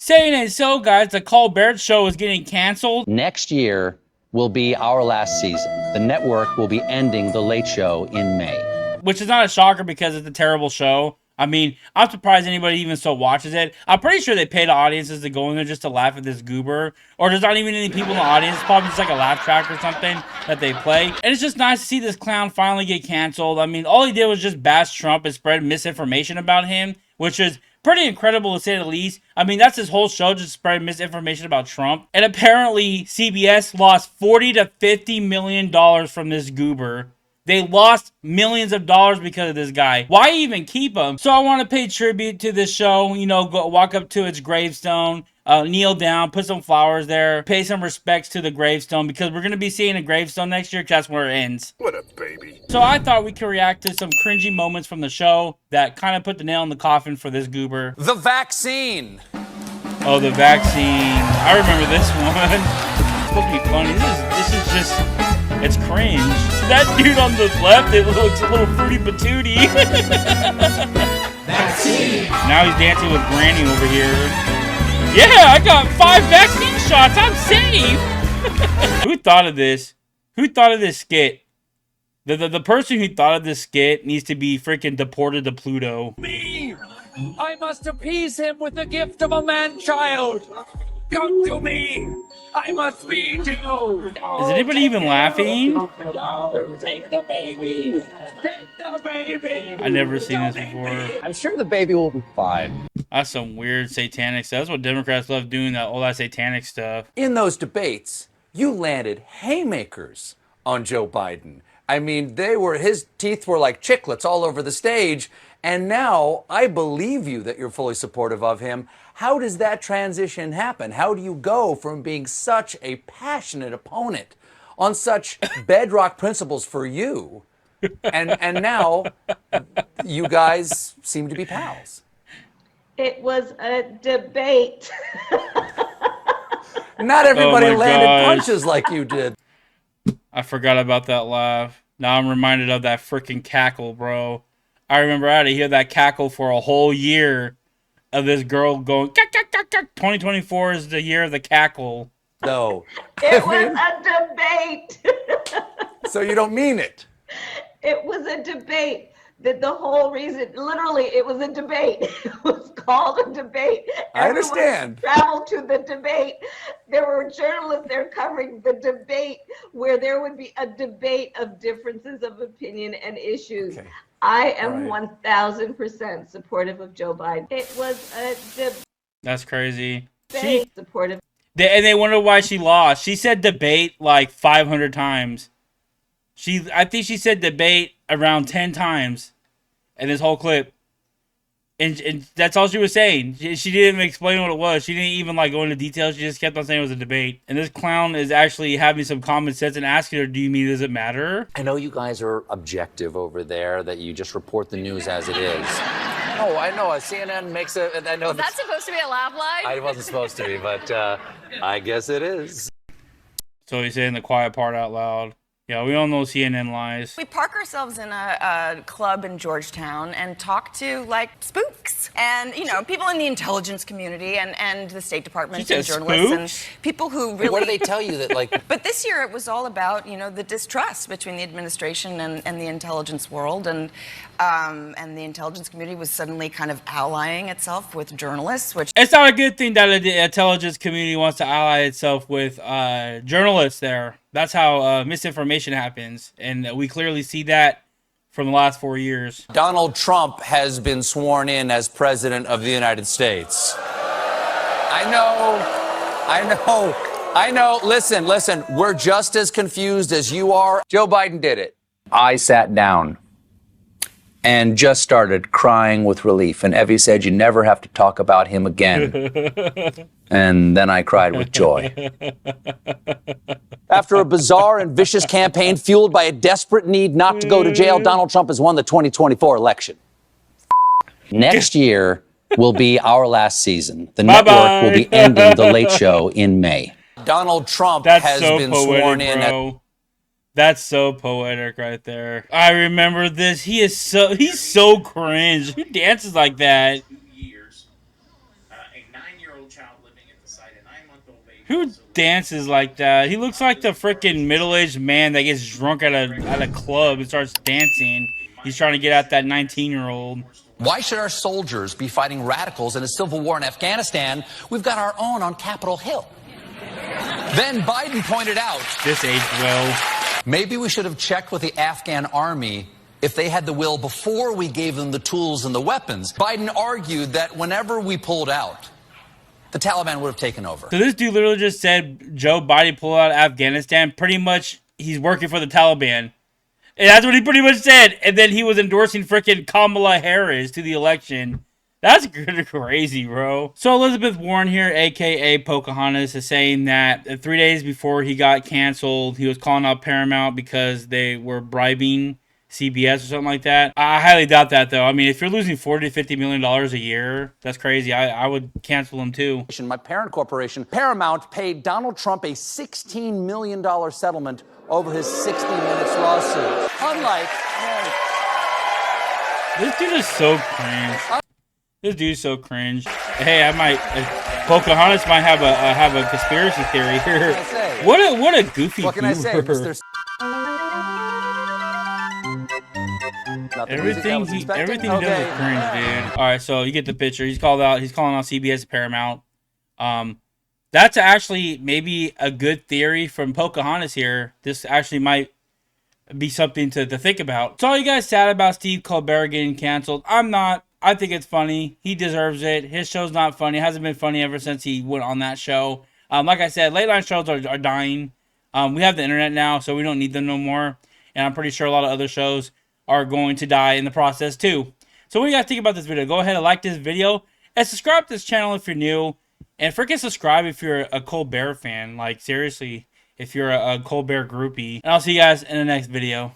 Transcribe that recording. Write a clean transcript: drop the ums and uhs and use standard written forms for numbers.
Saying it so, guys, the Colbert show is getting canceled. Next year will be our last season. The network will be ending The Late Show in May. Which is not a shocker because it's a terrible show. I mean, I'm surprised anybody even still watches it. I'm pretty sure they pay the audiences to go in there just to laugh at this goober. Or there's not even any people in the audience. It's probably just like a laugh track or something that they play. And it's just nice to see this clown finally get canceled. I mean, all he did was just bash Trump and spread misinformation about him, which is pretty incredible to say the least. I mean, that's his whole show, just spreading misinformation about Trump. And apparently, CBS lost $40 to $50 million from this goober. They lost millions of dollars because of this guy. Why even keep him? So I want to pay tribute to this show. You know, go walk up to its gravestone, kneel down, put some flowers there, pay some respects to the gravestone because we're going to be seeing a gravestone next year because that's where it ends. What a baby. So I thought we could react to some cringy moments from the show that kind of put the nail in the coffin for this goober. The vaccine. Oh, the vaccine. I remember this one. It's supposed to be funny. This is just... It's cringe. That dude on the left, it looks a little fruity patootie. Vaccine. Now he's dancing with Granny over here. Yeah, I got 5 vaccine shots. I'm safe. Who thought of this? Who thought of this skit? The person who thought of this skit needs to be freaking deported to Pluto. Me! I must appease him with the gift of a man-child. Come to me! I must feed you! Is anybody even laughing? Take the baby! Take the baby! I've never seen this before. I'm sure the baby will be fine. That's some weird satanic stuff. That's what Democrats love doing, all that satanic stuff. In those debates, you landed haymakers on Joe Biden. I mean, his teeth were like chiclets all over the stage, and now I believe you that you're fully supportive of him. How does that transition happen? How do you go from being such a passionate opponent on such bedrock principles for you, and now you guys seem to be pals? It was a debate. Not everybody Oh my landed gosh. punches like you did. I forgot about that laugh. Now I'm reminded of that freaking cackle, bro. I remember I had to hear that cackle for a whole year of this girl going, cack, cack, cack, cack. 2024 is the year of the cackle. No. It was a debate. So you don't mean it? It was a debate. That the whole reason, literally, it was a debate. It was called a debate. I understand. Traveled to the debate. There were journalists there covering the debate where there would be a debate of differences of opinion and issues. Okay. I am All right. 1000% supportive of Joe Biden. It was a That's crazy. debate supportive. And they wonder why she lost. She said debate like 500 times. I think she said debate around 10 times in this whole clip. And that's all she was saying. She didn't even explain what it was. She didn't even like go into details. She just kept on saying it was a debate. And this clown is actually having some common sense and asking her, do you mean does it matter? I know you guys are objective over there, that you just report the news as it is. Oh, I know. CNN makes a... I know Is that supposed to be a laugh line? I wasn't supposed to be, but I guess it is. So he's saying the quiet part out loud. Yeah, we all know CNN lies. We park ourselves in a club in Georgetown and talk to, like, spooks. And, you know, people in the intelligence community and the State Department She and said journalists spooks? and people who really... What do they tell you that, like... But this year it was all about, you know, the distrust between the administration and the intelligence world. And the intelligence community was suddenly kind of allying itself with journalists, which... It's not a good thing that the intelligence community wants to ally itself with journalists there. That's how misinformation happens. And we clearly see that from the last 4 years. Donald Trump has been sworn in as president of the United States. I know. Listen. We're just as confused as you are. Joe Biden did it. I sat down and just started crying with relief. And Evie said, you never have to talk about him again. And then I cried with joy. After a bizarre and vicious campaign fueled by a desperate need not to go to jail, Donald Trump has won the 2024 election. Next year will be our last season. The network will be ending The Late Show in May. Donald Trump has been sworn in. Bro. That's so poetic right there. I remember this. He's so cringe. Who dances like that? Years, a 9-year-old child Who dances like that? He looks like the freaking middle-aged man that gets drunk at a club and starts dancing. He's trying to get at that 19-year-old. Why should our soldiers be fighting radicals in a civil war in Afghanistan? We've got our own on Capitol Hill. Then Biden pointed out, This aged well. maybe we should have checked with the Afghan army if they had the will before we gave them the tools and the weapons. Biden argued that whenever we pulled out, the Taliban would have taken over. So this dude literally just said Joe Biden pulled out of Afghanistan. Pretty much, he's working for the Taliban. And that's what he pretty much said. And then he was endorsing freaking Kamala Harris to the election. That's crazy, bro. So Elizabeth Warren here, a.k.a. Pocahontas, is saying that 3 days before he got canceled, he was calling out Paramount because they were bribing CBS or something like that. I highly doubt that, though. I mean, if you're losing $40 to $50 million a year, that's crazy. I would cancel them, too. My parent corporation, Paramount, paid Donald Trump a $16 million settlement over his 60 Minutes lawsuit. Unlike... This dude is so cringe. This dude's so cringe. Hey, Pocahontas might have a conspiracy theory here. What a goofy. What can I say, Mr. Everything he does is cringe, dude. All right, so you get the picture. He's calling out CBS and Paramount. That's actually maybe a good theory from Pocahontas here. This actually might be something to think about. So all you guys sad about Steve Colbert getting canceled? I'm not. I think it's funny. He deserves it. His show's not funny. It hasn't been funny ever since he went on that show. Like I said, late night shows are dying. We have the internet now, so we don't need them no more. And I'm pretty sure a lot of other shows are going to die in the process too. So what do you guys think about this video? Go ahead and like this video and subscribe to this channel if you're new. And freaking subscribe if you're a Colbert fan. Like, seriously, if you're a Colbert groupie. And I'll see you guys in the next video.